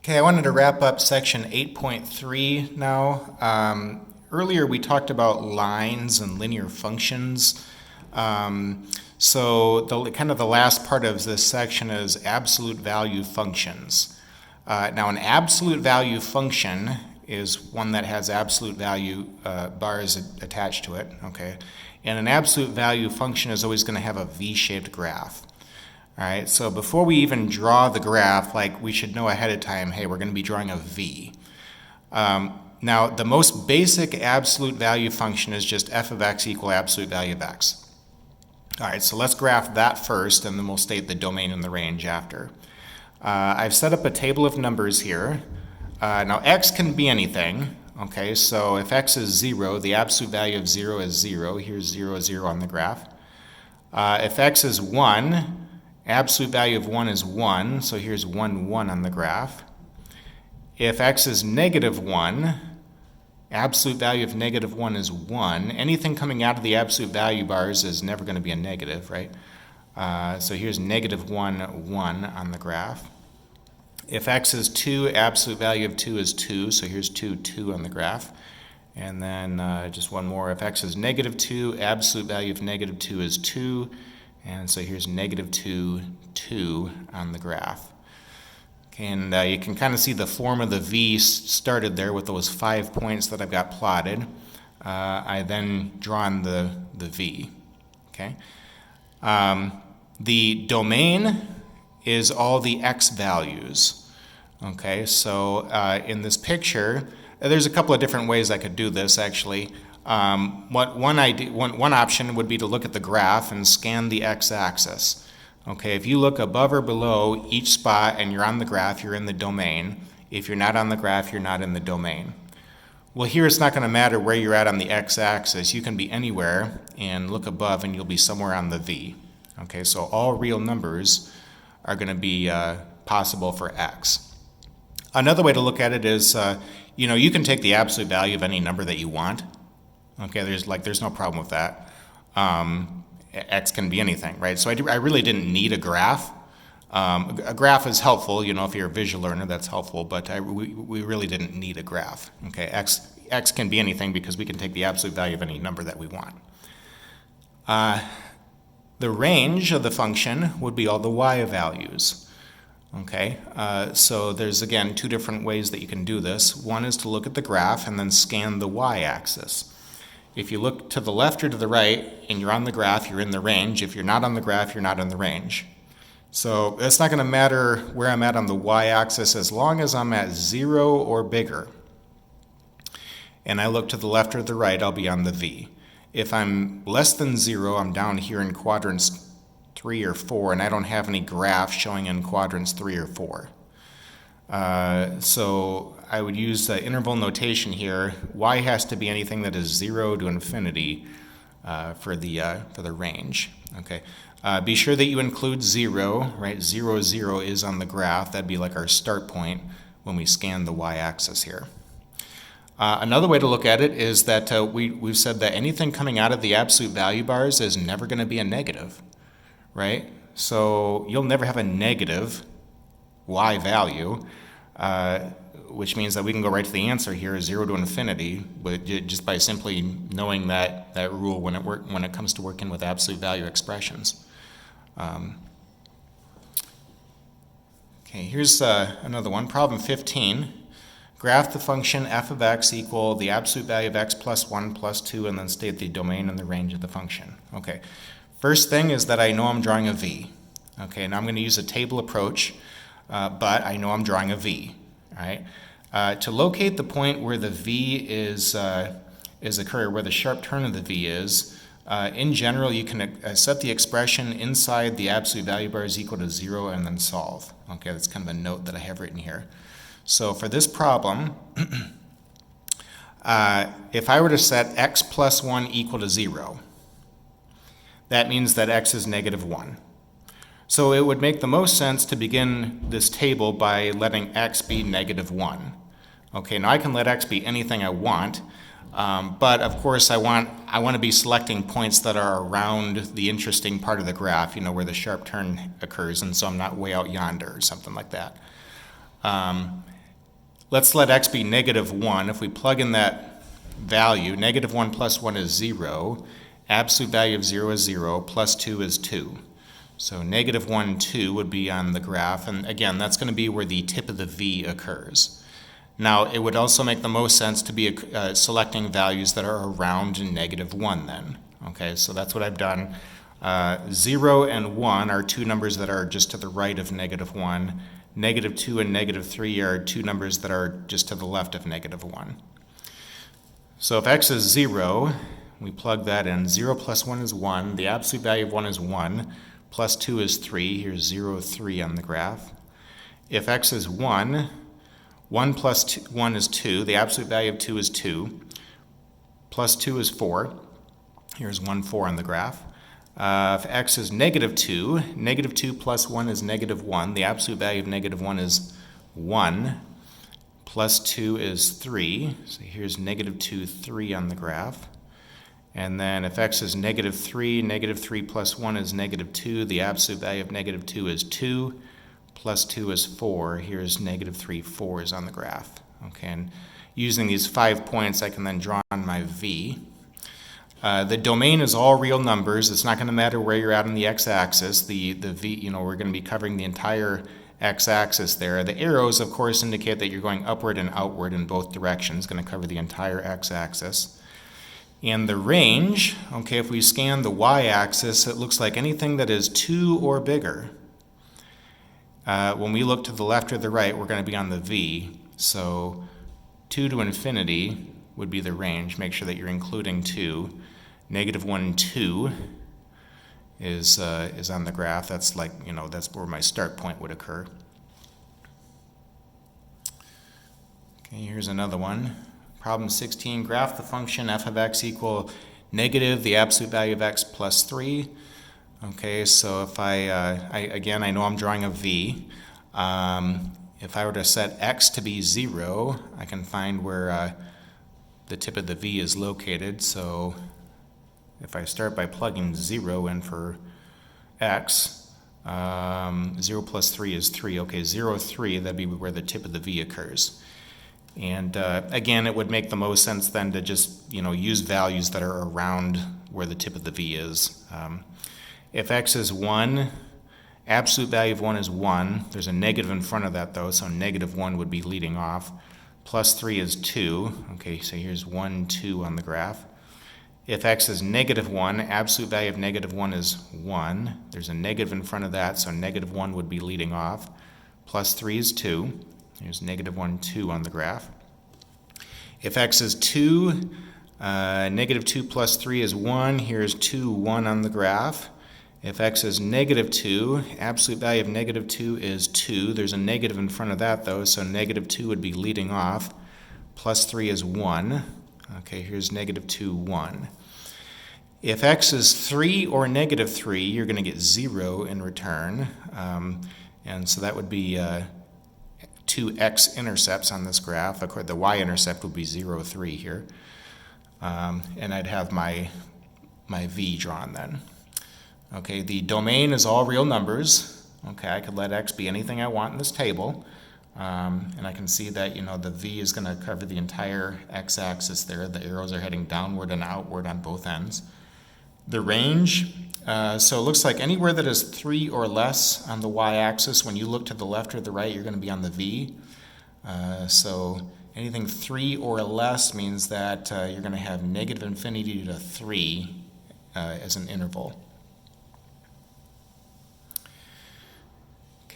Okay, I wanted to wrap up section 8.3 now. Earlier we talked about lines and linear functions. So the last part of this section is absolute value functions. Now an absolute value function is one that has absolute value bars attached to it, okay? And an absolute value function is always going to have a V-shaped graph. All right, so before we even draw the graph, we should know ahead of time, hey, we're going to be drawing a V. Now, the most basic absolute value function is just f of x equal absolute value of x. All right, so let's graph that first, and then we'll state the domain and the range after. I've set up a table of numbers here. Now, x can be anything. Okay, so if x is 0, the absolute value of 0 is 0. Here's 0, 0 on the graph. If x is 1, absolute value of 1 is 1, so here's 1, 1 on the graph. If x is negative 1, absolute value of negative 1 is 1. Anything coming out of the absolute value bars is never going to be a negative, right? So here's negative 1, 1 on the graph. If x is 2, absolute value of 2 is 2, so here's 2, 2 on the graph. And then just one more. If x is negative 2, absolute value of negative 2 is 2. And so here's negative 2, 2 on the graph. Okay, and you can kind of see the form of the V started there with those 5 points that I've got plotted. I then drawn the V. Okay. The domain is all the x values. Okay, so in this picture, there's a couple of different ways I could do this actually. One option would be to look at the graph and scan the x-axis. Okay, if you look above or below each spot and you're on the graph, you're in the domain. If you're not on the graph, you're not in the domain. Well, here it's not going to matter where you're at on the x-axis. You can be anywhere and look above and you'll be somewhere on the V. Okay, so all real numbers are going to be possible for x. Another way to look at it is, you can take the absolute value of any number that you want. Okay, there's no problem with that. X can be anything, right? So I really didn't need a graph. A graph is helpful, if you're a visual learner, that's helpful, but we really didn't need a graph. Okay, X can be anything because we can take the absolute value of any number that we want. The range of the function would be all the y values. Okay, so there's again 2 different ways that you can do this. One is to look at the graph and then scan the y-axis. If you look to the left or to the right and you're on the graph, you're in the range. If you're not on the graph, you're not in the range. So it's not going to matter where I'm at on the y-axis as long as I'm at 0 or bigger. And I look to the left or the right, I'll be on the V. If I'm less than 0, I'm down here in quadrants 3 or 4, and I don't have any graph showing in quadrants 3 or 4. So I would use the interval notation here. Y has to be anything that is 0 to infinity for the range. Okay. Be sure that you include 0, right? 0, 0 is on the graph. That'd be like our start point when we scan the y-axis here. Another way to look at it is that we've said that anything coming out of the absolute value bars is never going to be a negative, right? So you'll never have a negative y value, which means that we can go right to the answer here, 0 to infinity, just by simply knowing that rule when it comes to working with absolute value expressions. Okay, here's another one, problem 15. Graph the function f of x equal the absolute value of x plus 1 plus 2, and then state the domain and the range of the function. Okay, first thing is that I know I'm drawing a V. Okay, now I'm going to use a table approach, but I know I'm drawing a V. All right. To locate the point where the V is occurring, where the sharp turn of the V is, in general, you can set the expression inside the absolute value bar is equal to 0 and then solve. Okay, that's kind of a note that I have written here. So for this problem, if I were to set x plus 1 equal to 0, that means that x is negative 1. So it would make the most sense to begin this table by letting x be negative 1. Okay, now I can let x be anything I want, but of course I want to be selecting points that are around the interesting part of the graph, where the sharp turn occurs, and so I'm not way out yonder or something like that. let's let x be negative 1. If we plug in that value, negative 1 plus 1 is 0. Absolute value of 0 is 0, plus 2 is 2. So negative 1, 2 would be on the graph, and again, that's going to be where the tip of the V occurs. Now, it would also make the most sense to be selecting values that are around negative 1 then. Okay, so that's what I've done. 0 and 1 are two numbers that are just to the right of negative 1. Negative 2 and negative 3 are two numbers that are just to the left of negative 1. So if x is 0, we plug that in. 0 plus 1 is 1. The absolute value of 1 is 1. Plus 2 is 3. Here's 0, 3 on the graph. If x is 1, 1 plus 1 is 2. The absolute value of 2 is 2. Plus 2 is 4. Here's 1, 4 on the graph. If x is negative 2 plus 1 is negative 1. The absolute value of negative 1 is 1. Plus 2 is 3. So here's negative 2, 3 on the graph. And then if x is negative 3 plus 1 is negative 2. The absolute value of negative 2 is 2. Plus 2 is 4. Here's negative 3, 4 is on the graph. Okay, and using these 5 points, I can then draw on my V. The domain is all real numbers. It's not going to matter where you're at on the x-axis. The V, we're going to be covering the entire x-axis there. The arrows, of course, indicate that you're going upward and outward in both directions. It's going to cover the entire x-axis. And the range, okay, if we scan the y-axis, it looks like anything that is 2 or bigger. When we look to the left or the right, we're going to be on the V. So 2 to infinity would be the range. Make sure that you're including 2. Negative 1, 2 is on the graph. That's like, that's where my start point would occur. Okay, here's another one. Problem 16, graph the function f of x equal negative the absolute value of x plus 3. Okay, so if I know I'm drawing a V. If I were to set x to be 0, I can find where the tip of the V is located. So if I start by plugging 0 in for x, 0 plus 3 is 3. Okay, 0, 3, that'd be where the tip of the V occurs. And again, it would make the most sense then to just use values that are around where the tip of the V is. If x is 1, absolute value of 1 is 1. There's a negative in front of that though, so negative 1 would be leading off. Plus 3 is 2. Okay, so here's 1, 2 on the graph. If x is negative 1, absolute value of negative 1 is 1. There's a negative in front of that, so negative 1 would be leading off. Plus 3 is 2. Here's negative 1, 2 on the graph. If x is 2, negative 2 plus 3 is 1. Here's 2, 1 on the graph. If x is negative 2, absolute value of negative 2 is 2. There's a negative in front of that, though, so negative 2 would be leading off. Plus 3 is 1. Okay, here's negative 2, 1. If x is 3 or negative 3, you're going to get 0 in return. And so that would be two x-intercepts on this graph. Of course, the y-intercept would be 0, 3 here. And I'd have my V drawn then. Okay, the domain is all real numbers. Okay, I could let x be anything I want in this table. And I can see that, the V is going to cover the entire x-axis there. The arrows are heading downward and outward on both ends. The range, so it looks like anywhere that is 3 or less on the y-axis, when you look to the left or the right, you're going to be on the V. So anything 3 or less means that you're going to have negative infinity to 3 as an interval.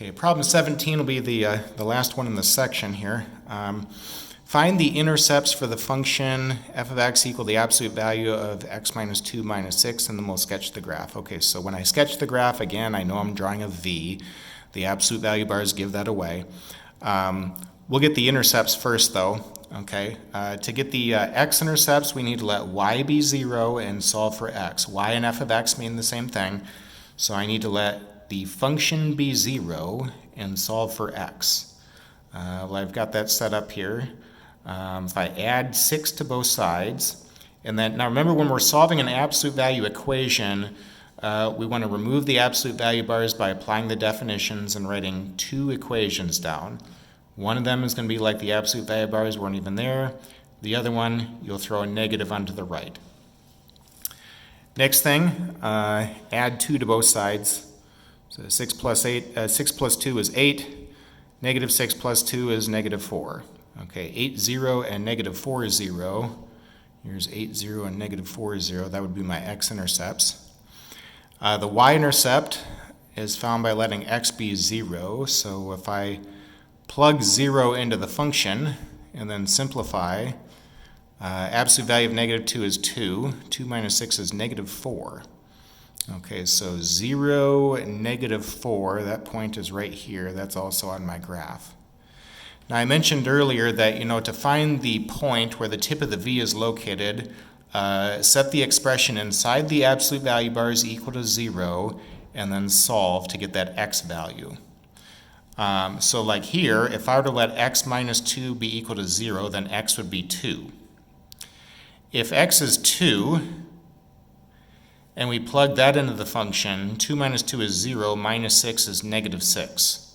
Okay, problem 17 will be the last one in the section here. Find the intercepts for the function f of x equal the absolute value of x minus 2 minus 6, and then we'll sketch the graph. Okay, so when I sketch the graph, again, I know I'm drawing a V. The absolute value bars give that away. We'll get the intercepts first, though. Okay, to get the x-intercepts, we need to let y be 0 and solve for x. Y and f of x mean the same thing, so I need to let the function be 0 and solve for x. Well, I've got that set up here. If I add 6 to both sides, and then, now remember when we're solving an absolute value equation, we want to remove the absolute value bars by applying the definitions and writing two equations down. One of them is going to be like the absolute value bars weren't even there. The other one, you'll throw a negative onto the right. Next thing, add 2 to both sides. So 6 plus 2 is 8. Negative 6 plus 2 is negative 4. Okay, 8, 0, and negative 4 is 0. Here's 8, 0, and negative 4 is 0. That would be my x-intercepts. The y-intercept is found by letting x be 0. So if I plug 0 into the function and then simplify, absolute value of negative 2 is 2. 2 minus 6 is negative 4. Okay, so 0, negative 4, that point is right here. That's also on my graph. Now I mentioned earlier that, to find the point where the tip of the V is located, set the expression inside the absolute value bars equal to 0, and then solve to get that x value. So like here, if I were to let x minus 2 be equal to 0, then x would be 2. If x is 2, and we plug that into the function, 2 minus 2 is 0, minus 6 is negative 6.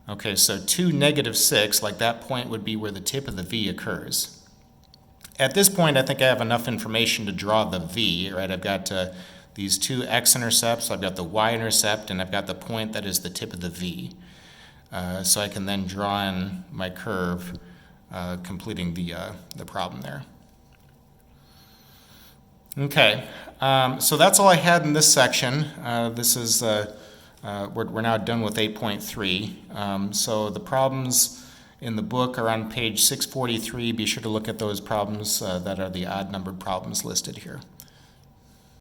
Okay, so 2, negative 6, like that point would be where the tip of the V occurs. At this point, I think I have enough information to draw the V, right? I've got these 2 x-intercepts, I've got the y-intercept, and I've got the point that is the tip of the V. So I can then draw in my curve, completing the problem there. Okay, so that's all I had in this section. This is we're now done with 8.3. So the problems in the book are on page 643. Be sure to look at those problems that are the odd-numbered problems listed here.